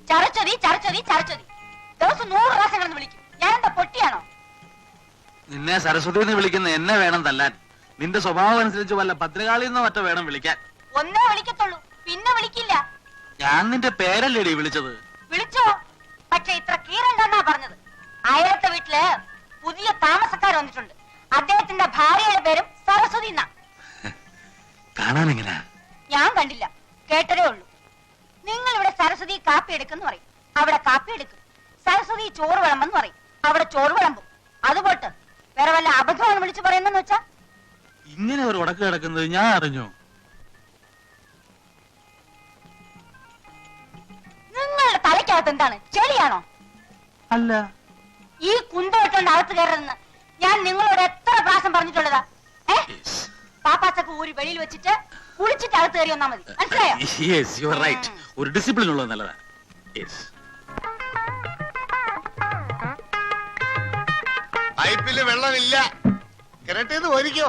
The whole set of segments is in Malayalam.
ചരച്ചൊതി ചരച്ചൊതി ചരച്ചൊതി ദിവസം 100 പ്രാവശ്യം കിടന്ന് വിളിക്കും. ഞാൻ എന്താ പൊട്ടിയാണോ? നിന്നെ സരസ്വതി എന്ന് വിളിക്കുന്ന എന്നെ വേണം തല്ലാൻ. നിന്റെ സ്വഭാവം അനുസരിച്ച് വല്ല ഭദ്രകാളിന്നോ മറ്റോ വേണം വിളിക്കാൻ. ഒന്നേ വിളിക്കത്തുള്ളൂ, പിന്നെ വിളിക്കില്ല. ഞാൻ നിന്റെ പേരല്ലേടി വിളിച്ചത്? വിളിച്ചോ, പക്ഷെ ഇത്ര കീറണ്ടെന്നാ പറഞ്ഞത്. അയലത്തെ വീട്ടില് പുതിയ താമസക്കാർ വന്നിട്ടുണ്ട്. അദ്ദേഹത്തിന്റെ ഭാര്യയുടെ പേരും സരസ്വതി എന്നാ. കാണാൻ എങ്ങനെ? ഞാൻ കണ്ടില്ല, കേട്ടതേ ഉള്ളൂ. നിങ്ങൾ ഇവിടെ സരസ്വതി കാപ്പി എടുക്കുന്നു പറയും, അവിടെ കാപ്പി എടുക്കും. സരസ്വതി ചോറ് വിളമ്പെന്ന് പറയും, അവിടെ ചോറ് വിളമ്പും. അതുപോട്ട് വേറെ വല്ല അബദ്ധമാണ് വിളിച്ചു പറയുന്നെന്ന് വെച്ചാ? ഇങ്ങനെ ഒരു ഉടക്ക് കിടക്കുന്നത് ഞാൻ അറിഞ്ഞു. നിങ്ങളുടെ തലയ്ക്കകത്ത് എന്താണ്, ചെളിയാണോ? അല്ല, ഈ കുന്തോട്ടുണ്ട് അകത്ത് കയറുന്ന ഞാൻ നിങ്ങളോട് എത്ര പ്രാവശ്യം പറഞ്ഞിട്ടുള്ളതാ? പാപ്പാച്ചക്ക് ഊരി വെളിയിൽ വെച്ചിട്ട് കുളിച്ചിട്ട് അകത്ത് കയറി വന്നാ മതി, മനസ്സിലായോ? ഒരു ഡിസിപ്ലിൻ ഉള്ളത് നല്ലതാ. പൈപ്പില് വെള്ളമില്ല, കിണറ്റേത് ഒരിക്കോ?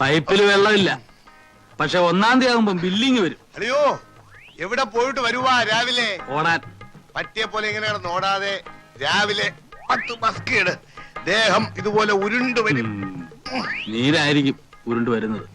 പൈപ്പില് വെള്ളമില്ല, പക്ഷെ 1-ാം തീയതി ആകുമ്പോ ബില്ലിങ് വരും. അയ്യോ, എവിടെ പോയിട്ട് വരുവാ രാവിലെ? ഓടാൻ പറ്റിയ പോലെ ഇങ്ങനെയാണ് നോടാതെ രാവിലെ 10 മസ്കേട് ദേഹം ഇതുപോലെ ഉരുണ്ടു വരും. നീരായിരിക്കും ഉരുണ്ടു വരുന്നത്.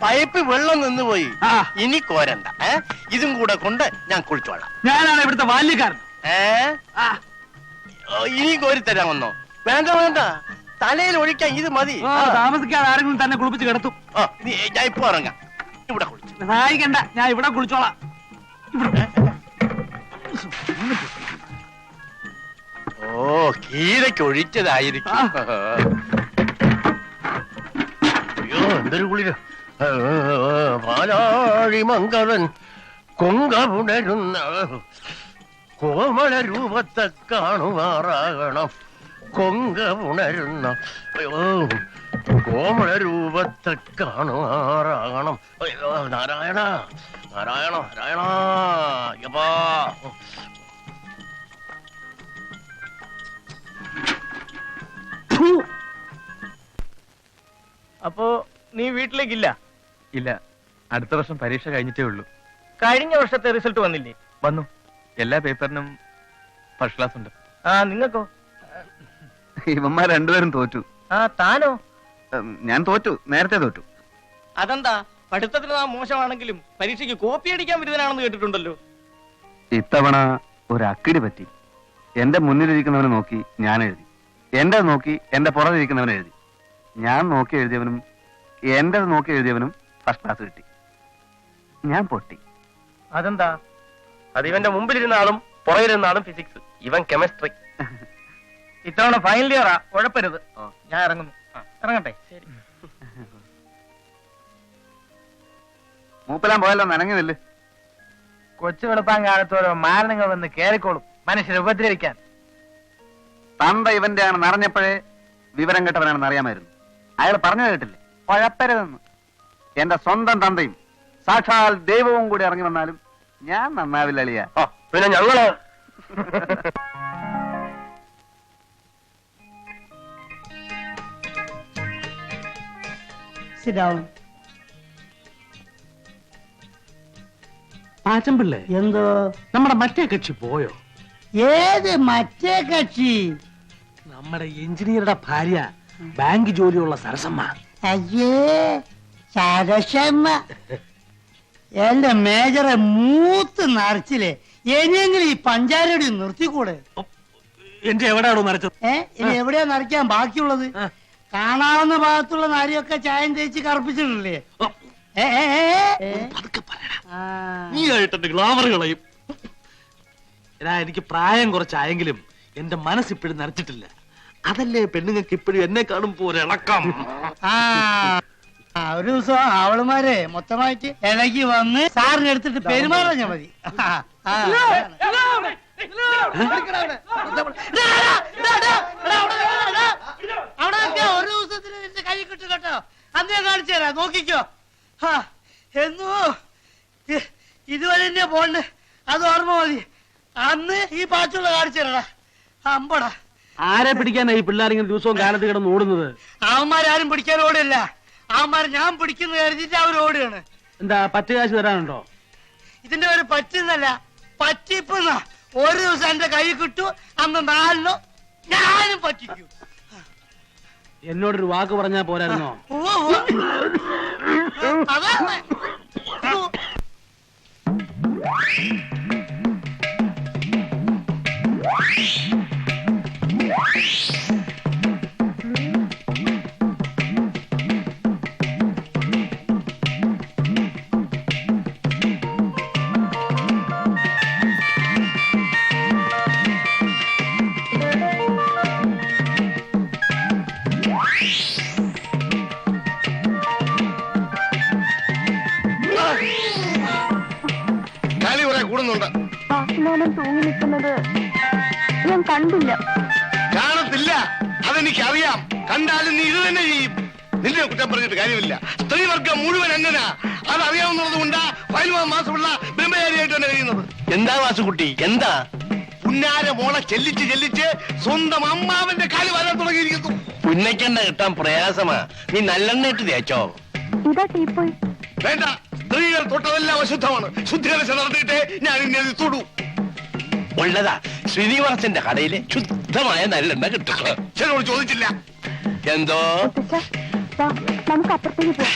പൈപ്പ് വെള്ളം നിന്നുപോയി, ഇനി കോരണ്ട. ഇതും കൂടെ കൊണ്ട് ഞാൻ കുളിച്ചോളാം. ഞാനാണ് ഇവിടുത്തെ ബാല്യക്കാരൻ. ഇനി കോരി തരാമെന്നോ? വേണ്ട വേണ്ട, തലയിൽ ഒഴിക്കാൻ ഇത് മതി. താമസിക്കാതെ ആരെങ്കിലും തന്നെ കുളിപ്പിച്ച് കിടത്തും. ഞാൻ ഇപ്പൊ ഇറങ്ങാം. ഇവിടെ കുളിച്ചു സഹായിക്കണ്ട, ഞാൻ ഇവിടെ കുളിച്ചോളാം. ഓ, കീരയ്ക്ക് ഒഴിച്ചതായിരിക്കും. അയ്യോ, എന്തൊരു കുളിര! പാലാഴി മംഗളൻ കൊങ്കമുണരുന്ന കോമള രൂപത്തെ കാണുമാറാകണം. കൊങ്കമുണരുന്ന കോമള രൂപത്തെ കാണുമാറാകണം. അയ്യോ, നാരായണ നാരായണ നാരായണ. യപ്പാ, അപ്പോ നീ വീട്ടിലേക്കില്ല? ഇല്ല, അടുത്ത വർഷം പരീക്ഷ കഴിഞ്ഞിട്ടേ ഉള്ളൂ. കഴിഞ്ഞ വർഷത്തെ റിസൾട്ട് വന്നില്ലേ? വന്നു. എല്ലാ പേപ്പറിനും ഫസ്റ്റ് ക്ലാസ് ഉണ്ട്. നിങ്ങൾക്കോ? ഇവന്മാർ രണ്ടുപേരും തോറ്റു. താനോ? ഞാൻ തോറ്റു, നേരത്തെ തോറ്റു. അതെന്താ? പഠിത്തത്തിന് നാം മോശമാണെങ്കിലും പരീക്ഷയ്ക്ക് കോപ്പി അടിക്കാൻ വിരുദ്ധനാണെന്ന് കേട്ടിട്ടുണ്ടല്ലോ. ഇത്തവണ ഒരു അക്കിടി പറ്റി. എന്റെ മുന്നിലിരിക്കുന്നവനെ നോക്കി ഞാൻ എഴുതി, എന്റെ നോക്കി എന്റെ പുറകിരിക്കുന്നവനെ എഴുതി. ഞാൻ നോക്കി എഴുതിയവനും എന്റെ നോക്കി എഴുതിയവനും ഫസ്റ്റ് ക്ലാസ് കിട്ടി. ഞാൻ പൊട്ടി. അതെന്താ? അത് ഇവന്റെ മുമ്പിലിരുന്ന ആളും പുറകിരുന്നാളും ഫിസിക്സ്, ഇവൻ കെമിസ്ട്രി. ഇത്തവണ ഫൈനൽ ഇയറാ, ഉഴപ്പരുത്. ഞാൻ ഇറങ്ങുന്നു. ഇറങ്ങട്ടെ? ശരി. മൂപ്പലാൻ പോയല്ലോ, നനങ്ങുന്നില്ല. കൊച്ചു വെളുപ്പാൻ കാലത്തോരോ മാരണങ്ങൾ വന്ന് കേറിക്കോളും മനുഷ്യരെ ഉപദ്രവിക്കാൻ. തന്ത ഇവന്റെ ആണ് നിറഞ്ഞപ്പോഴേ വിവരം കെട്ടവനാണെന്ന് അറിയാമായിരുന്നു. അയാൾ പറഞ്ഞു കേട്ടില്ലേ, കുഴപ്പരുതെന്ന്. എന്റെ സ്വന്തം തന്തയും സാക്ഷാൽ ദൈവവും കൂടി ഇറങ്ങി വന്നാലും ഞാൻ നന്നാവില്ല അളിയ. പിന്നെ ഞങ്ങള് പാച്ചമ്പിള്ളേ, എന്തോ നമ്മുടെ മറ്റേ കക്ഷി പോയോ? ഏത് മറ്റേ കക്ഷി? നമ്മുടെ എഞ്ചിനീയറുടെ ഭാര്യ, ബാങ്ക് ജോലിയുള്ള സരസമ്മ. അയ്യേ സരസമ്മ, എന്റെ മേജറെ മൂത്ത് നിറച്ചില്ലേ, ഇനിയെങ്കിലും ഈ പഞ്ചാരടി നിർത്തിക്കൂടെ? എന്റെ എവിടെയാണോ മരച്ചത്? ഇനി എവിടെയാ നിറയ്ക്കാൻ ബാക്കിയുള്ളത്? കാണാവുന്ന ഭാഗത്തുള്ള നാരിയൊക്കെ ചായം തേച്ച് കറുപ്പിച്ചിട്ടില്ലേ? നീ ആയിട്ട് ഗ്ലാമർ കളയും. എനിക്ക് പ്രായം കുറച്ചായെങ്കിലും എന്റെ മനസ്സിപ്പോഴും നരച്ചിട്ടില്ല. അതല്ലേ പെണ്ണുങ്ങൾക്ക് ഇപ്പോഴും എന്നെ കാണുമ്പോ ഒരിളക്കം. ഒരു ദിവസം അവളുമാരെ മൊത്തമായിട്ട് ഇളകി വന്ന് സാറിന് എടുത്തിട്ട് പെരുമാറാഞ്ഞാ മതി. അവിടെ ഒരു ദിവസത്തിന് എന്റെ കൈ കിട്ടും കേട്ടോ. അന്നേ കാണിച്ചു തരാം, നോക്കിക്കോ. എന്നോ ഇതുവരെ തന്നെ പോണ്ട്, അത് ഓർമ്മ മതി. അന്ന് ഈ പാച്ചുള്ള കാണിച്ചു തരടാ. അമ്പടാ, ആരെ പിടിക്കാനാ ഈ പിള്ളേരിങ്ങനെ ദിവസവും കാലത്ത് കിടന്ന് ഓടുന്നത്? അവന്മാരാരും പിടിക്കാൻ ഓടില്ല. അവന്മാര് ഞാൻ പിടിക്കുന്ന കരുതിട്ട് അവർ ഓടുകയാണ്. എന്താ പറ്റ് കാശ് തരാനുണ്ടോ? ഇതിന്റെ ഒരു പറ്റുന്നല്ല, പറ്റിപ്പെന്ന. ഒരു ദിവസം എന്റെ കൈ കിട്ടു, അന്ന് 4 ഞാനും പറ്റിക്കൂ. എന്നോടൊരു വാക്ക് പറഞ്ഞാ പോരായിരുന്നോ? അതാണ് കളി കുറെ കൂടുന്നുണ്ട്. തൂങ്ങി നിൽക്കുന്നത് ഞാൻ കണ്ടില്ല. കാണത്തില്ല, അതെനിക്കറിയാം. കണ്ടാലും നീ ഇത് തന്നെ ചെയ്യും. നിന്നെ കുറ്റം പറഞ്ഞിട്ട് കാര്യമില്ല. സ്ത്രീവർഗം മുഴുവൻ അങ്ങനാ. അതറിയാവുന്നത് കൊണ്ടാ 15 മാസമുള്ള ബ്രഹ്മചാരിയായിട്ട് തന്നെ കഴിയുന്നത്. എന്താ വാസുകുട്ടി, എന്താ? പുന്നാര മോളെ ചെല്ലിച്ച് ചെല്ലിച്ച് സ്വന്തം അമ്മാവന്റെ കാല് വരാൻ തുടങ്ങിയിരിക്കുന്നു. പുന്നയ്ക്കെണ്ണ കിട്ടാൻ പ്രയാസമാ. നീ നല്ലെണ്ണ ഇട്ട് തേച്ചോ? ഇതാ ടീപ്പോയി. വേണ്ട, സ്ത്രീകൾ തൊട്ടതെല്ലാം അശുദ്ധമാണ്. ശുദ്ധീകരണ നടത്തിയിട്ടേ ഞാൻ ഇന്നെ തൊടൂ. ഉള്ളതാ, ശ്രീനിവാസന്റെ കടയിലെ ശുദ്ധമായ നല്ലെണ്ണ കിട്ടും. ചിലരോട് ചോദിച്ചില്ല. എന്തോ നമുക്ക് അപ്പുറത്തേക്ക് പോവാം.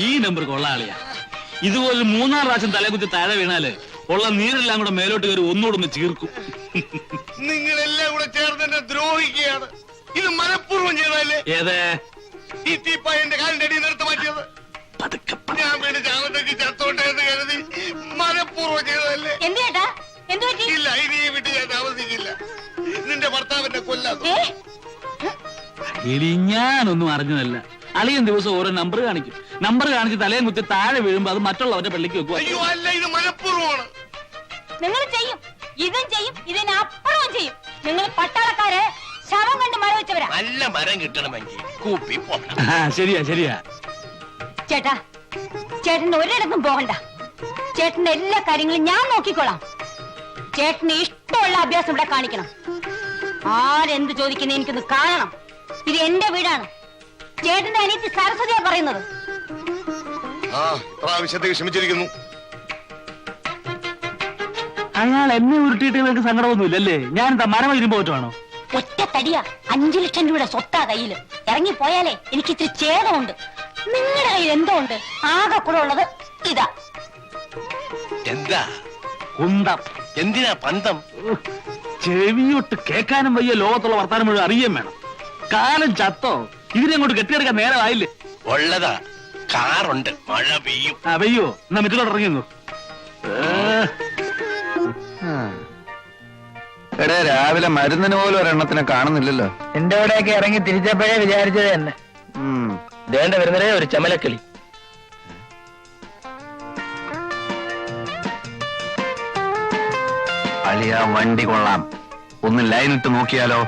ഈ നമ്പർ കൊള്ളാളിയാ. ഇതുപോലെ 3-4 പ്രാവശ്യം തലകുത്തി താഴെ വീണാല് ഉള്ള നീരെല്ലാം കൂടെ മേലോട്ട് കയറി ഒന്നുകൂടെ ചീർക്കും. നിങ്ങളെല്ലാം കൂടെ ചേർന്ന് എന്നെ ദ്രോഹിക്കുകയാണ്. ഇത് മനഃപൂർവ്വം ചെയ്തല്ലേ? ഏതേ ഈ തീപ്പ എന്റെ കാലിന്റെ അടിയിൽ നിർത്തി മാറ്റിയത്? ഞാൻ വീട് ചാവത്തേക്ക് ചത്തോട്ടെ എന്ന് കരുതി മനഃപൂർവ്വം ചെയ്തതല്ലേ? എന്തേട്ടാ, എന്തു പറ്റി? ഇല്ല, ഇനി ഈ വീട്ടിൽ ഞാൻ താമസിക്കില്ല. നിന്റെ ഭർത്താവിനെ കൊല്ലാതെ. ഞാനൊന്നും അറിഞ്ഞതല്ല. അളിയൻ ദിവസം ഓരോ നമ്പർ കാണിക്കും. നമ്പർ കാണിച്ച് തലയും കുത്തി താഴെ വീഴുമ്പോ അത് മറ്റുള്ളവരുടെ പള്ളിക്ക് വെക്കുക. അയ്യോ അല്ല, ഇത് മനഃപൂർവ്വമാണ്. നിങ്ങൾ ചെയ്യും, ഇതും ചെയ്യും, ഇതിനപ്പുറവും ചെയ്യും. നിങ്ങൾ പട്ടാളക്കാരെ ശവം കണ്ട് മഴ വെച്ചവരാ. നല്ല മരം കിട്ടണമെങ്കിൽ കൂപ്പി പോകണം. ശരിയാ ശരിയാ. ചേട്ടാ, ചേട്ടന് ഒരിടത്തും പോകണ്ട. ചേട്ടന്റെ എല്ലാ കാര്യങ്ങളും ഞാൻ നോക്കിക്കോളാം. ചേട്ടന് ഇഷ്ടമുള്ള അഭ്യാസം ഇവിടെ കാണിക്കണം. ആരെന്ത് ചോദിക്കുന്ന എനിക്കൊന്ന് കാണണം. ഇത് എന്റെ വീടാണ്. ചേട്ടന്റെ അനിയത്തി സരസ്വതിയാ പറയുന്നത്. ആ ഇത്ര ആവശ്യത്തേക്ക് ക്ഷമിച്ചിരിക്കുന്നു. അയാൾ എന്നെ ഉരുട്ടിയിട്ട് നിങ്ങൾക്ക് സങ്കടമൊന്നുമില്ലല്ലേ? ഞാൻ എന്താ മരം ഇരുമ്പോ പറ്റുവാണോ? ഒറ്റ തടിയാ 5 ലക്ഷം രൂപയുടെ സ്വത്താ കയ്യില്. ഇറങ്ങിപ്പോയാലേ എനിക്ക് ഇത്തിരി ഛേദമുണ്ട്. നിങ്ങളുടെ കയ്യിൽ എന്തോ ഉണ്ട്? ആകെ കൂടെ ഉള്ളത് ഇതാ. എന്താ കുന്തം. എന്തിനാ പന്തം? ചെവിയൊട്ട് കേൾക്കാനും വയ്യ, ലോകത്തുള്ള വർത്താനം മുഴുവൻ അറിയാൻ വേണം. കാലം ചത്തോ? ഇതിനെ അങ്ങോട്ട് കെട്ടിയെടുക്കാൻ നേരമായില്ലേ? ഉള്ളതാ, കാറുണ്ട്, മഴ പെയ്യും. വെയ്യോ? എന്നാ മറ്റിലോട്ട് ഇറങ്ങിയോ? എടേ, രാവിലെ മരുന്നിന് പോലും ഒരെണ്ണത്തിനെ കാണുന്നില്ലല്ലോ. എന്റെ അവിടെയൊക്കെ ഇറങ്ങി തിരിച്ചപ്പോഴേ വിചാരിച്ചത് തന്നെ. ദേണ്ട വരുന്നതേ ഒരു ചമലക്കിളി. അളിയ, വണ്ടി കൊള്ളാം. ഒന്ന് ലൈനിട്ട് നോക്കിയാലോ?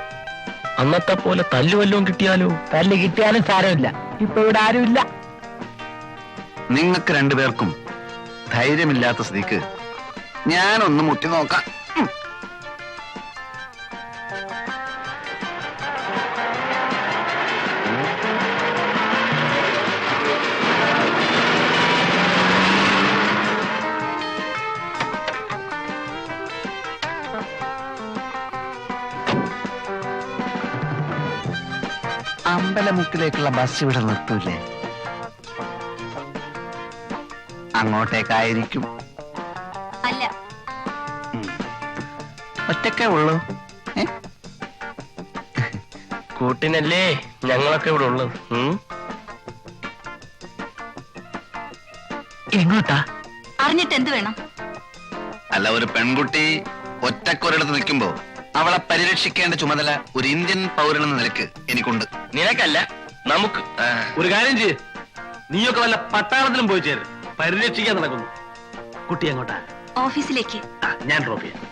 അന്നത്തെ പോലെ തല്ലുവല്ലോ കിട്ടിയാലോ? തല്ല് കിട്ടിയാലും സാരമില്ല, ഇപ്പൊ ഇവിടെ ആരുമില്ല. നിങ്ങൾക്ക് രണ്ടുപേർക്കും ധൈര്യമില്ലാത്ത സ്ഥിതിക്ക് ഞാനൊന്ന് മുട്ടി നോക്കാം. അമ്പലമുക്കിലേക്കുള്ള ബസ് ഇവിടെ നിർത്തൂലേ? അങ്ങോട്ടേക്കായിരിക്കും. അല്ല, ഒറ്റക്കേ ഉള്ളൂ. കൂട്ടിനല്ലേ ഞങ്ങളൊക്കെ ഇവിടെ ഉള്ളത്. എങ്ങോട്ടാ? അറിഞ്ഞിട്ട് എന്ത് വേണം? അല്ല, ഒരു പെൺകുട്ടി ഒറ്റക്കൊരിടത്ത് നിൽക്കുമ്പോ അവളെ പരിരക്ഷിക്കേണ്ട ചുമതല ഒരു ഇന്ത്യൻ പൗരനെന്ന നിലക്ക് എനിക്കുണ്ട്. നിനക്കല്ല, നമുക്ക്. ഒരു കാര്യം ചെയ്യ്, നീയൊക്കെ വല്ല പട്ടാളത്തിലും പോയി ചേരും. പരിരക്ഷിക്കാൻ നടക്കുന്നു. കുട്ടി എങ്ങോട്ടാ? ഓഫീസിലേക്ക്. ഞാൻ ഡ്രോപ്പ് ചെയ്യാം.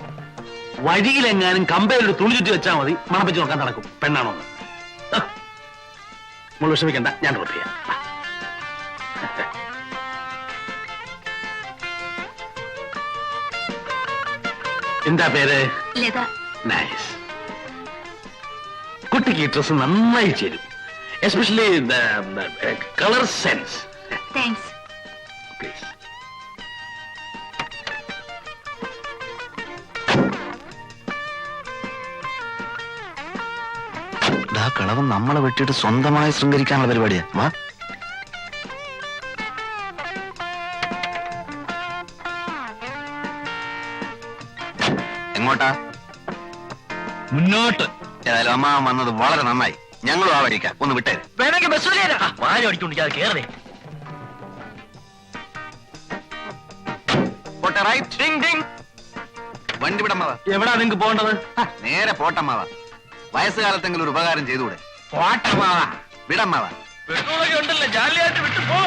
വഴിയിലെങ്ങാനും കമ്പയിലൊരു തുണി ചുറ്റി വെച്ചാൽ മതി, മണപ്പിച്ച് നോക്കാൻ നടക്കും. പെണ്ണാണോ? നമ്മൾ വിഷമിക്കണ്ട, ഞാൻ ഡ്രോപ്പ് ചെയ്യാം. എന്താ പേര്? ലത. നൈസ്. കുട്ടിക്ക് ഈ ഡ്രസ് നന്നായി ചേരും, especially colour sense. Thanks. Please. കളവൻ നമ്മളെ വെട്ടിയിട്ട് സ്വന്തമായി ശൃംഗരിക്കാനുള്ള പരിപാടിയാ. വാ. എങ്ങോട്ടാ? മുന്നോട്ട്. ഏതായാലും അമ്മ വന്നത് വളരെ നന്നായി. ഞങ്ങളും ആ വഴിക്കാം. ഒന്ന് വിട്ടേ. വേണമെങ്കിൽ ബസ് വാരി അടിക്കൊണ്ടിരിക്കാതെ കേറേ. പോട്ടെ, റൈറ്റ്. വണ്ടി വിടമ്മവ. എവിടാ നിങ്ങക്ക് പോകേണ്ടത്? നേരെ പോട്ടമ്മവ. വയസ്സുകാലത്തെങ്കിലും ഒരു ഉപകാരം ചെയ്തുകൂടെ? പോട്ടമാവാ. വിടമ്മവ. പെട്രോളൊക്കെ ഉണ്ടല്ലോ, ജാലിയായിട്ട് വിട്ടു പോ.